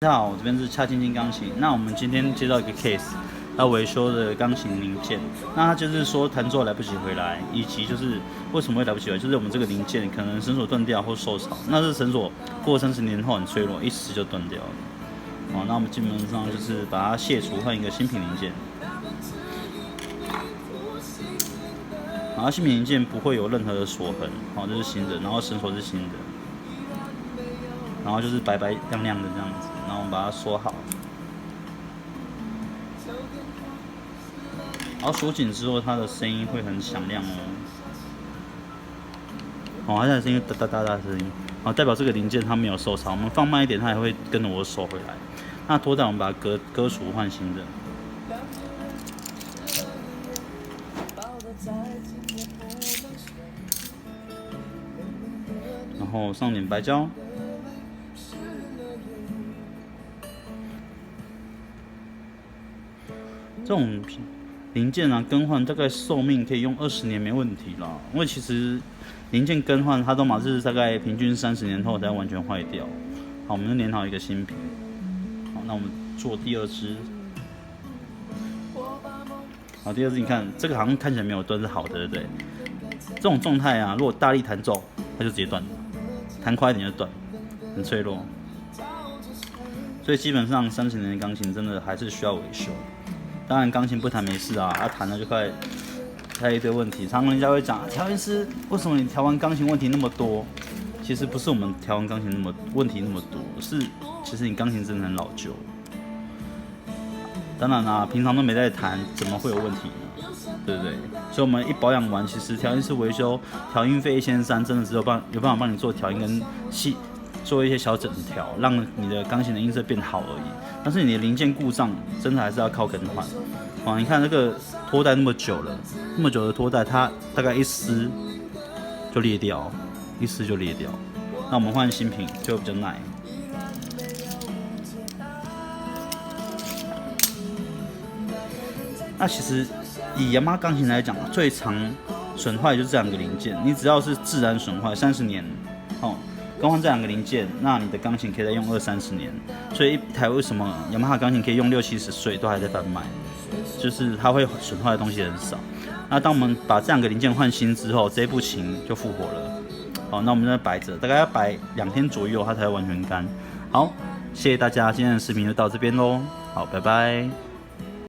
大家好，我这边是恰晶晶钢琴。那我们今天接到一个 case， 要维修的钢琴零件。那他就是说弹奏来不及回来，以及就是为什么会来不及回来，就是我们这个零件可能绳索断掉或受潮。那这绳索过30年后很脆弱，一撕就断掉了。哦，那我们基本上就是把它卸除，换一个新品零件。然后新品零件不会有任何的锁痕，哦，这是新的，然后绳索是新的，然后就是白白亮亮的这样子。然后我们把它锁好，然后锁紧之后，它的声音会很响亮哦。哦，它的声音哒哒哒哒的声音，哦，代表这个零件它没有受潮。我们放慢一点，它也会跟着我手回来。那拖带我们把它割除换新的。然后上点白胶。这种零件啊，更换大概寿命可以用20年没问题啦。因为其实零件更换它都嘛是大概平均30年后才完全坏掉。好，我们就粘好一个新品。好，那我们做第二支。好，第二支你看这个好像看起来没有断是好的，对不对？这种状态啊，如果大力弹奏，它就直接断了；弹快一点就断，很脆弱。所以基本上30年的钢琴真的还是需要维修。当然，钢琴不弹没事啊，弹了就快一堆问题。常常人家会讲，调音师为什么你调完钢琴问题那么多？其实不是我们调完钢琴问题那么多，是其实你钢琴真的很老旧。当然啦，平常都没在弹，怎么会有问题呢？对不对？所以我们一保养完，其实调音师维修调音费1300，真的只有办法帮你做调音跟做一些小整条，让你的钢琴的音色变好而已。但是你的零件故障，真的还是要靠更换。哦，你看这个拖带那么久了，那么久的拖带，它大概一撕就裂掉，一撕就裂掉。那我们换新品就比较耐。那其实以雅马哈钢琴来讲，最常损坏就是这2个零件。你只要是自然损坏，30年，哦，更换这2个零件，那你的钢琴可以再用20-30年。所以一台为什么雅马哈钢琴可以用60-70岁都还在贩卖，就是它会损坏的东西很少。那当我们把这2个零件换新之后，这部琴就复活了。好，那我们在摆着，大概要摆2天左右，它才会完全干。好，谢谢大家，今天的视频就到这边喽。好，拜拜。